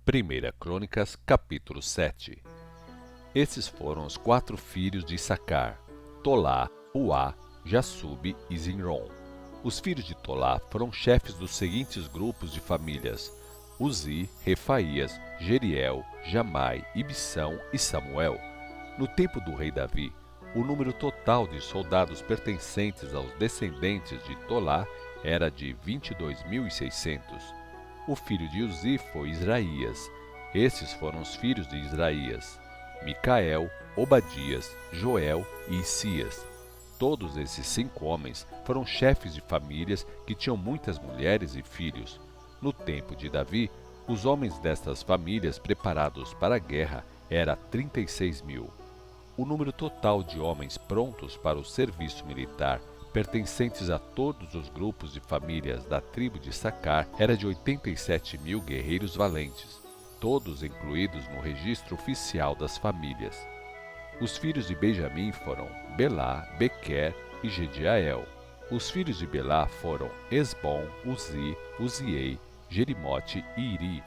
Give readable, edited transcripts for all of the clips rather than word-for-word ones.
Primeira Crônicas, capítulo 7. Esses foram os 4 filhos de Issacar: Tolá, Puá, Jassube e Zinrom. Os filhos de Tolá foram chefes dos seguintes grupos de famílias: Uzi, Refaías, Jeriel, Jamai, Ibsão e Samuel. No tempo do rei Davi, o número total de soldados pertencentes aos descendentes de Tolá era de 22.600. O filho de Uzi foi Israías. Estes foram os filhos de Israías: Micael, Obadias, Joel e Isias. Todos esses 5 homens foram chefes de famílias que tinham muitas mulheres e filhos. No tempo de Davi, os homens destas famílias preparados para a guerra era 36.000. O número total de homens prontos para o serviço militar, pertencentes a todos os grupos de famílias da tribo de Issacar, era de 87.000 guerreiros valentes, todos incluídos no registro oficial das famílias. Os filhos de Benjamim foram Belá, Bequer e Jediael. Os filhos de Belá foram Esbom, Uzi, Uziei, Jerimote e Iri.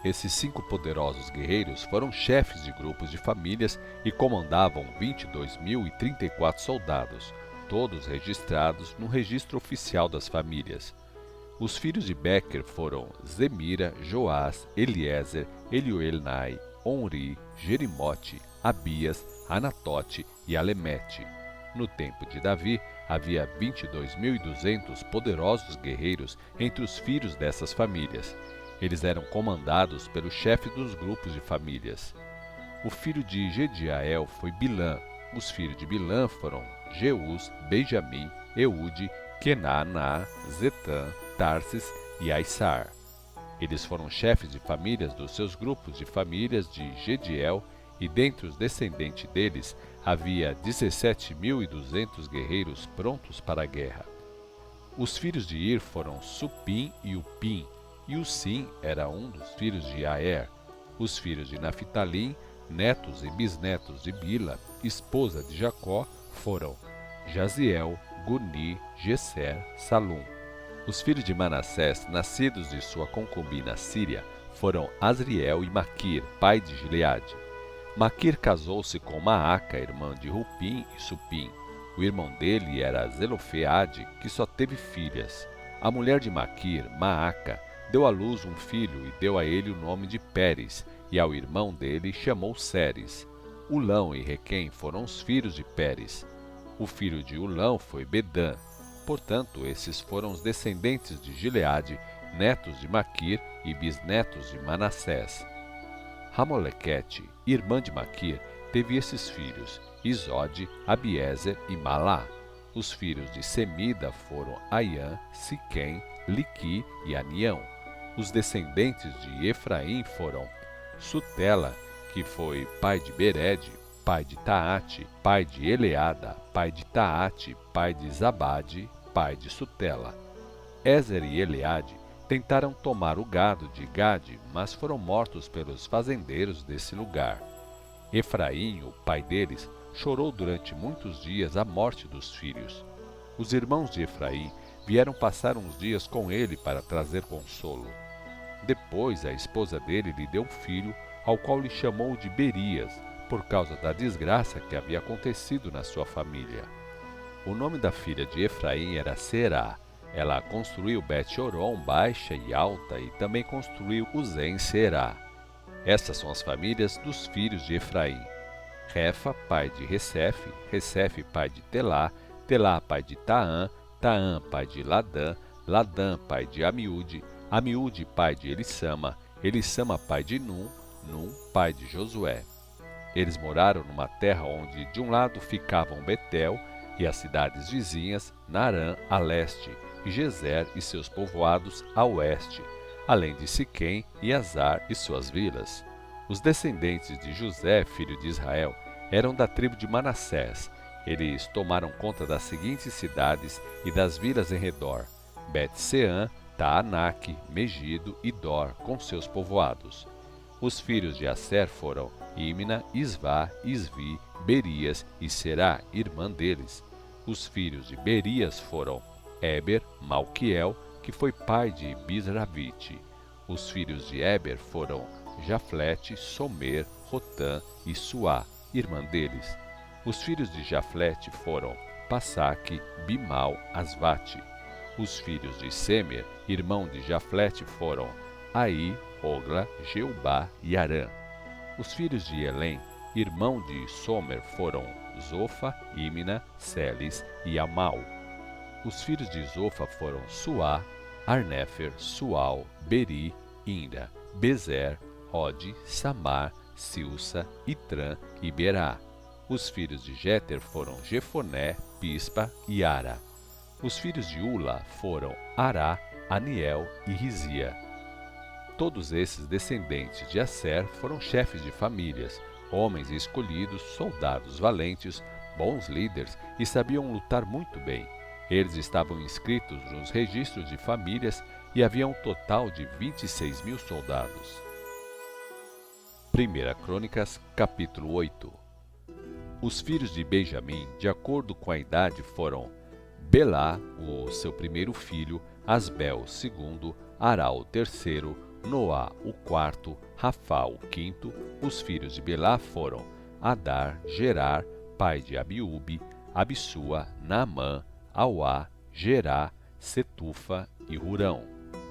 Esses 5 poderosos guerreiros foram chefes de grupos de famílias e comandavam 22.034 soldados, todos registrados no registro oficial das famílias. Os filhos de Bequer foram Zemira, Joás, Eliezer, Elioenai, Onri, Jerimote, Abias, Anatote e Alemete. No tempo de Davi, havia 22.200 poderosos guerreiros entre os filhos dessas famílias. Eles eram comandados pelo chefe dos grupos de famílias. O filho de Jediael foi Bilã. Os filhos de Bilã foram Jeus, Benjamim, Eude, Kenaná, Zetã, Tarsis e Aissar. Eles foram chefes de famílias dos seus grupos de famílias de Jediel, e dentre os descendentes deles havia 17.200 guerreiros prontos para a guerra. Os filhos de Ir foram Supim e Upim, e Usim era um dos filhos de Aer. Os filhos de Napitalim, netos e bisnetos de Bila, esposa de Jacó, foram Jaziel, Guni, Gesser, Salum. Os filhos de Manassés, nascidos de sua concubina Síria, foram Asriel e Maquir, pai de Gileade. Maquir casou-se com Maaca, irmã de Rupim e Supim. O irmão dele era Zelofeade, que só teve filhas. A mulher de Maquir, Maaca, deu à luz um filho e deu a ele o nome de Pérez, e ao irmão dele chamou Seres. Ulão e Requém foram os filhos de Pérez. O filho de Ulão foi Bedã. Portanto, esses foram os descendentes de Gileade, netos de Maquir e bisnetos de Manassés. Ramolequete, irmã de Maquir, teve esses filhos: Isode, Abiezer e Malá. Os filhos de Semida foram Aiã, Siquém, Liqui e Anião. Os descendentes de Efraim foram Sutela, que foi pai de Bered, pai de Taate, pai de Eleada, pai de Taate, pai de Zabade, pai de Sutela. Ézer e Eleade tentaram tomar o gado de Gade, mas foram mortos pelos fazendeiros desse lugar. Efraim, o pai deles, chorou durante muitos dias a morte dos filhos. Os irmãos de Efraim vieram passar uns dias com ele para trazer consolo. Depois a esposa dele lhe deu um filho, ao qual lhe chamou de Berias, por causa da desgraça que havia acontecido na sua família. O nome da filha de Efraim era Será. Ela construiu Bet-Horon baixa e alta e também construiu Uzem Será. Estas são as famílias dos filhos de Efraim: Refa, pai de Recefe, Recefe, pai de Telá, Telá, pai de Taã, Taã, pai de Ladã, Ladã, pai de Amiúde, Amiúde, pai de Elissama, Elissama, pai de Num, Num, pai de Josué. Eles moraram numa terra onde de um lado ficavam Betel e as cidades vizinhas, Narã a leste, e Gezer e seus povoados a oeste, além de Siquém e Azar e suas vilas. Os descendentes de José, filho de Israel, eram da tribo de Manassés. Eles tomaram conta das seguintes cidades e das vilas em redor: Bet-Seã, Taanaque, Megido e Dor, com seus povoados. Os filhos de Asser foram Imna, Isvá, Isvi, Berias e Será, irmã deles. Os filhos de Berias foram Eber, Malquiel, que foi pai de Bisravite. Os filhos de Éber foram Jaflete, Somer, Rotã e Suá, irmã deles. Os filhos de Jaflete foram Passaque, Bimal, Asvate. Os filhos de Semer, irmão de Jaflete, foram Aí, Ogla, Jeubá e Arã. Os filhos de Elém, irmão de Somer, foram Zofa, Imna, Selis e Amal. Os filhos de Zofa foram Suá, Arnéfer, Sual, Beri, Inda, Bezer, Ode, Samar, Silsa, Itrã e Berá. Os filhos de Jéter foram Jefoné, Pispa e Ara. Os filhos de Ula foram Ará, Aniel e Rizia. Todos esses descendentes de Asser foram chefes de famílias, homens escolhidos, soldados valentes, bons líderes e sabiam lutar muito bem. Eles estavam inscritos nos registros de famílias e havia um total de 26.000 soldados. 1 Crônicas, capítulo 8. Os filhos de Benjamim, de acordo com a idade, foram Belá, o seu primeiro filho, Asbel, o segundo, Ará, o terceiro, Noá, o quarto, Rafá, o quinto. Os filhos de Belá foram Adar, Gerar, pai de Abiúbe, Abissua, Naamã, Auá, Gerá, Setufa e Hurão.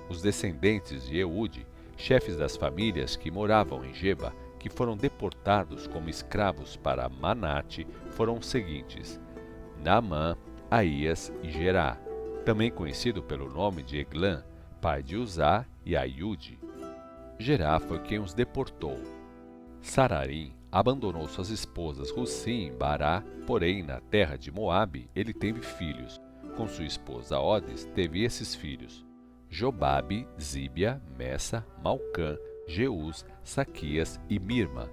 Os descendentes de Eude, chefes das famílias que moravam em Geba, que foram deportados como escravos para Manate, foram os seguintes: Naamã, Aías e Gerá, também conhecido pelo nome de Eglã, pai de Uzá e Aiude. Gerá foi quem os deportou. Sararim abandonou suas esposas Russim e Bará, porém na terra de Moabe ele teve filhos. Com sua esposa Odes teve esses filhos: Jobabe, Zíbia, Messa, Malcã, Jeús, Saquias e Mirma.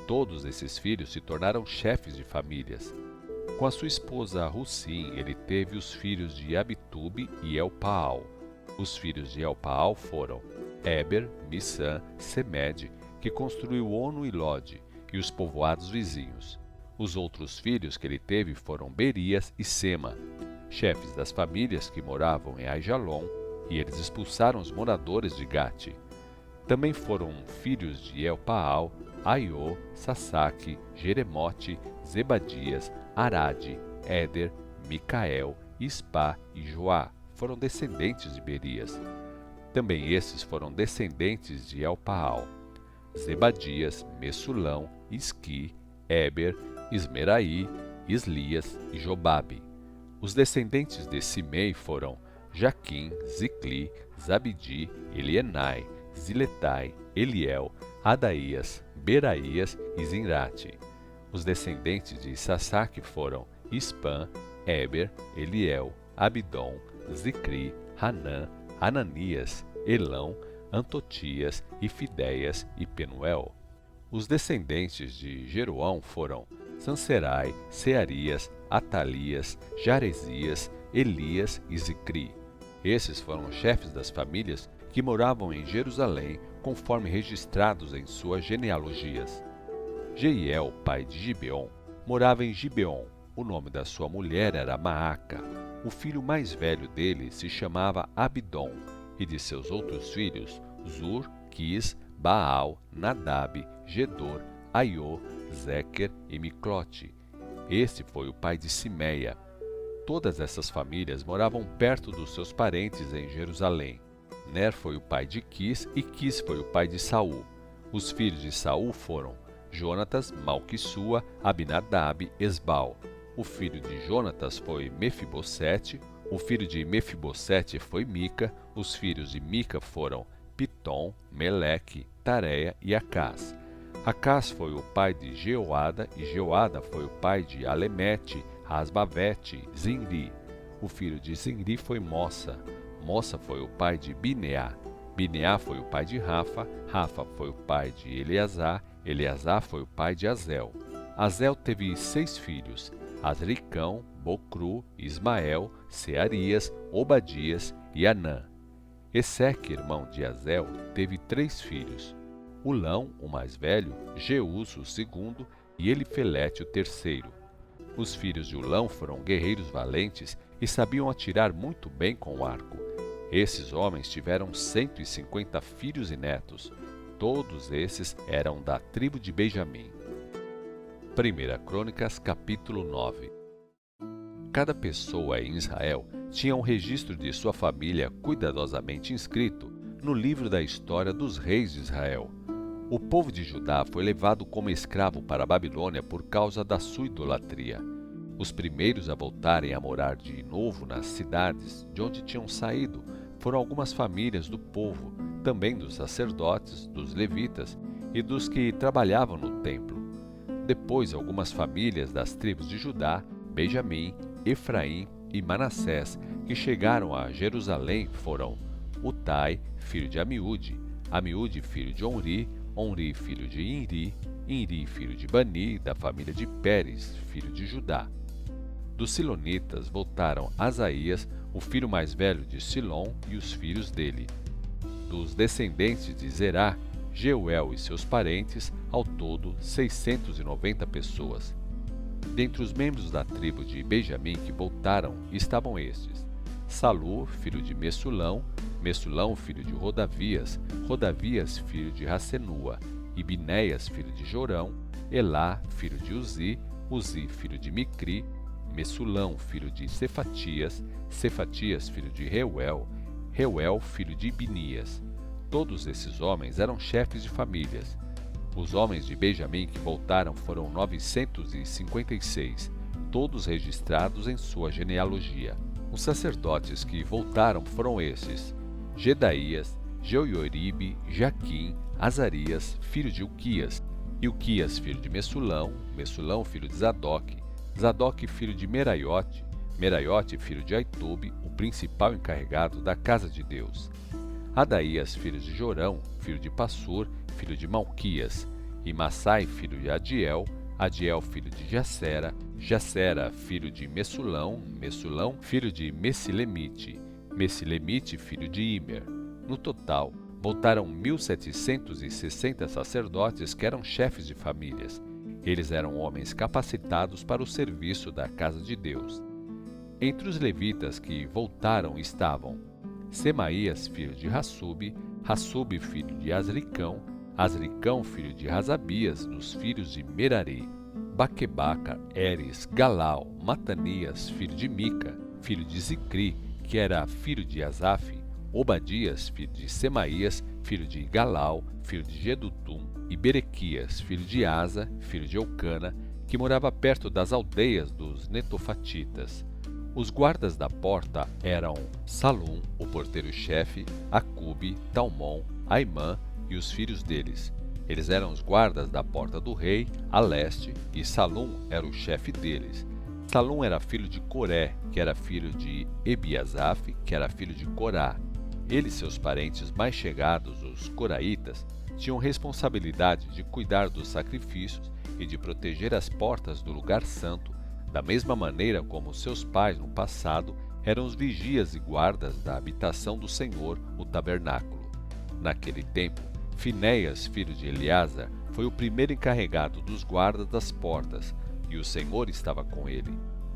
Todos esses filhos se tornaram chefes de famílias. Com a sua esposa Russim ele teve os filhos de Abitube e Elpaal. Os filhos de Elpaal foram Éber, Missã, Semed, que construiu Ono e Lode, e os povoados vizinhos. Os outros filhos que ele teve foram Berias e Sema, chefes das famílias que moravam em Aijalon, e eles expulsaram os moradores de Gate. Também foram filhos de Elpaal, Aiô, Sasaque, Jeremote, Zebadias, Arade, Éder, Micael, Ispá e Joá, foram descendentes de Berias. Também esses foram descendentes de Elpaal: Zebadias, Messulão, Isqui, Éber, Ismeraí, Islias e Jobabe. Os descendentes de Simei foram Jaquim, Zicli, Zabidi, Elienai, Ziletai, Eliel, Adaías, Beraías e Zinrate. Os descendentes de Sasaque foram Ispã, Éber, Eliel, Abidom, Zicri, Hanã, Ananias, Elão, Antotias, Ifidéias e Penuel. Os descendentes de Jeroão foram Sanserai, Searias, Atalias, Jaresias, Elias e Zicri. Esses foram os chefes das famílias que moravam em Jerusalém, conforme registrados em suas genealogias. Jeiel, pai de Gibeon, morava em Gibeon. O nome da sua mulher era Maaca. O filho mais velho dele se chamava Abidom, e de seus outros filhos, Zur, Quis, Baal, Nadab, Gedor, Aiô, Zequer e Miclote. Este foi o pai de Simeia. Todas essas famílias moravam perto dos seus parentes em Jerusalém. Ner foi o pai de Quis e Quis foi o pai de Saul. Os filhos de Saul foram Jonatas, Malquissua, Abinadab, Esbal. O filho de Jonatas foi Mefibosete. O filho de Mefibosete foi Mica. Os filhos de Mica foram Pitom, Meleque, Tareia e Acás. Acás foi o pai de Jeoada, e Jeoada foi o pai de Alemete, Asbavete, Zinri. O filho de Zinri foi Mossa. Mossa foi o pai de Bineá. Bineá foi o pai de Rafa. Rafa foi o pai de Eleazar. Eleazar foi o pai de Azel. Azel teve 6 filhos: Asricão, Bocru, Ismael, Searias, Obadias e Anã. Eseque, irmão de Azel, teve 3 filhos: Ulão, o mais velho, Jeus, o segundo, e Elifelete, o terceiro. Os filhos de Ulão foram guerreiros valentes e sabiam atirar muito bem com o arco. Esses homens tiveram 150 filhos e netos. Todos esses eram da tribo de Benjamim. 1 Crônicas, capítulo 9. Cada pessoa em Israel tinha um registro de sua família cuidadosamente inscrito no livro da história dos reis de Israel. O povo de Judá foi levado como escravo para a Babilônia por causa da sua idolatria. Os primeiros a voltarem a morar de novo nas cidades de onde tinham saído foram algumas famílias do povo, também dos sacerdotes, dos levitas e dos que trabalhavam no templo. Depois, algumas famílias das tribos de Judá, Benjamim, Efraim e Manassés, que chegaram a Jerusalém, foram Utai, filho de Amiúde, Amiúde, filho de Onri, Onri, filho de Inri, Inri, filho de Bani, da família de Pérez, filho de Judá. Dos Silonitas voltaram Asaías, o filho mais velho de Silom, e os filhos dele. Dos descendentes de Zerá, Jeuel e seus parentes, ao todo 690 pessoas. Dentre os membros da tribo de Benjamim que voltaram estavam estes: Salu, filho de Messulão, Messulão, filho de Rodavias, Rodavias, filho de Rassenua, e Binéias, filho de Jorão, Elá, filho de Uzi, Uzi, filho de Micri, Messulão, filho de Cefatias, Cefatias, filho de Reuel, Reuel, filho de Binias. Todos esses homens eram chefes de famílias. Os homens de Benjamim que voltaram foram 956, todos registrados em sua genealogia. Os sacerdotes que voltaram foram estes: Gedaías, Joioribe, Jaquim, Azarias, filho de Ilquias, Ilquias, filho de Messulão, Messulão, filho de Zadoque, Zadoque, filho de Meraiote, Meraiote, filho de Aitube, o principal encarregado da casa de Deus. Adaías, filho de Jorão, filho de Passur, filho de Malquias, e Massai, filho de Adiel, Adiel, filho de Jacera, Jacera, filho de Messulão, Messulão, filho de Messilemite, Messilemite, filho de Imer. No total, voltaram 1.760 sacerdotes que eram chefes de famílias. Eles eram homens capacitados para o serviço da casa de Deus. Entre os levitas que voltaram estavam Semaías, filho de Hassube, Hassube, filho de Asricão, Asricão, filho de Razabias, dos filhos de Merari, Baquebaca, Eres, Galal, Matanias, filho de Mica, filho de Zicri, que era filho de Asaf, Obadias, filho de Semaías, filho de Galal, filho de Gedutum, e Berequias, filho de Asa, filho de Eucana, que morava perto das aldeias dos Netofatitas. Os guardas da porta eram Salum, o porteiro-chefe, Acube, Talmon, Aimã e os filhos deles. Eles eram os guardas da porta do rei, a leste, e Salum era o chefe deles. Salum era filho de Coré, que era filho de Ebiasaf, que era filho de Corá. Ele e seus parentes mais chegados, os coraitas, tinham responsabilidade de cuidar dos sacrifícios e de proteger as portas do lugar santo, da mesma maneira como seus pais no passado eram os vigias e guardas da habitação do Senhor, o tabernáculo. Naquele tempo, Finéias, filho de Eleazar, foi o primeiro encarregado dos guardas das portas, e o Senhor estava com ele.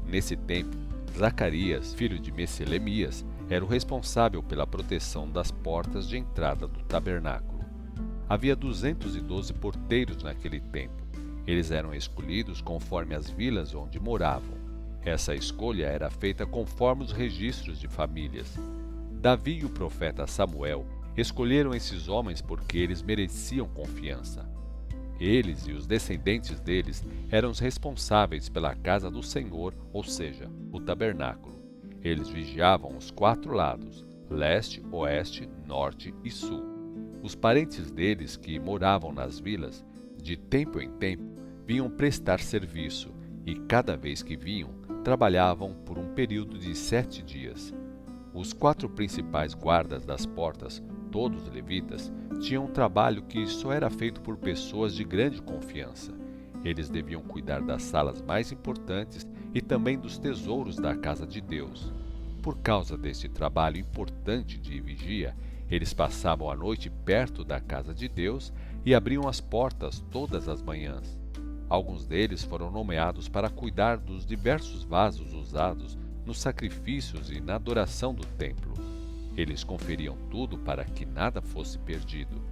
Nesse tempo, Zacarias, filho de Messelemias, era o responsável pela proteção das portas de entrada do tabernáculo. Havia 212 porteiros naquele tempo. Eles eram escolhidos conforme as vilas onde moravam. Essa escolha era feita conforme os registros de famílias. Davi e o profeta Samuel escolheram esses homens porque eles mereciam confiança. Eles e os descendentes deles eram os responsáveis pela casa do Senhor, ou seja, o tabernáculo. Eles vigiavam os 4 lados, leste, oeste, norte e sul. Os parentes deles que moravam nas vilas, de tempo em tempo, vinham prestar serviço e, cada vez que vinham, trabalhavam por um período de 7 dias. Os 4 principais guardas das portas, todos levitas, tinham um trabalho que só era feito por pessoas de grande confiança. Eles deviam cuidar das salas mais importantes e também dos tesouros da casa de Deus. Por causa deste trabalho importante de vigia, eles passavam a noite perto da casa de Deus e abriam as portas todas as manhãs. Alguns deles foram nomeados para cuidar dos diversos vasos usados nos sacrifícios e na adoração do templo. Eles conferiam tudo para que nada fosse perdido.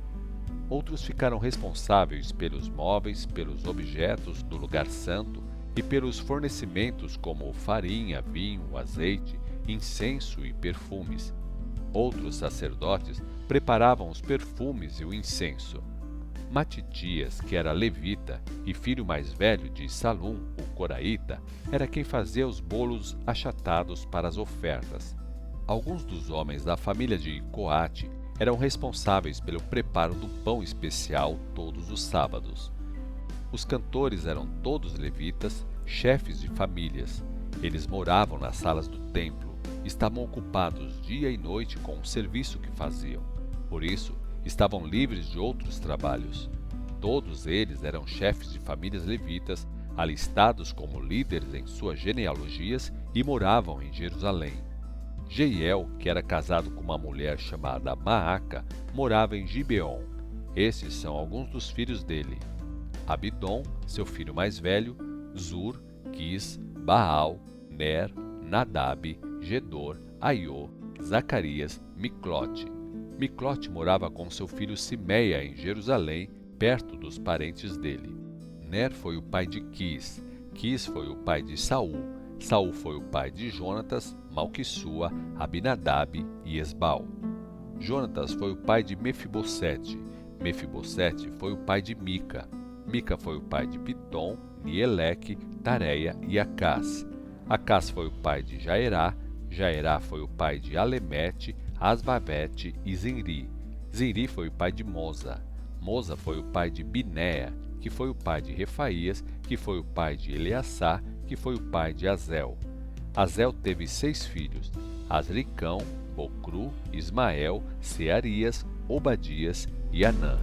Outros ficaram responsáveis pelos móveis, pelos objetos do lugar santo e pelos fornecimentos como farinha, vinho, azeite, incenso e perfumes. Outros sacerdotes preparavam os perfumes e o incenso. Matitias, que era levita e filho mais velho de Salum, o coraíta, era quem fazia os bolos achatados para as ofertas. Alguns dos homens da família de Coate eram responsáveis pelo preparo do pão especial todos os sábados. Os cantores eram todos levitas, chefes de famílias. Eles moravam nas salas do templo, estavam ocupados dia e noite com o serviço que faziam. Por isso, estavam livres de outros trabalhos. Todos eles eram chefes de famílias levitas, alistados como líderes em suas genealogias e moravam em Jerusalém. Jeiel, que era casado com uma mulher chamada Maaca, morava em Gibeon. Esses são alguns dos filhos dele: Abidom, seu filho mais velho, Zur, Quis, Baal, Ner, Nadab, Gedor, Aiô, Zacarias, Miclote. Miclote morava com seu filho Simeia em Jerusalém, perto dos parentes dele. Ner foi o pai de Quis, Quis foi o pai de Saul, Saul foi o pai de Jonatas, Malquissua, Abinadab e Esbal. Jonatas foi o pai de Mefibosete, Mefibosete foi o pai de Mica, Mica foi o pai de Pitom, Nieleque, Tareia e Acás. Acás foi o pai de Jaerá, Jaerá foi o pai de Alemete, Asbavete e Zinri. Zinri foi o pai de Moza. Moza foi o pai de Binéa, que foi o pai de Refaías, que foi o pai de Eleaçá, que foi o pai de Azel. Azel teve 6 filhos: Asricão, Bocru, Ismael, Searias, Obadias e Anã.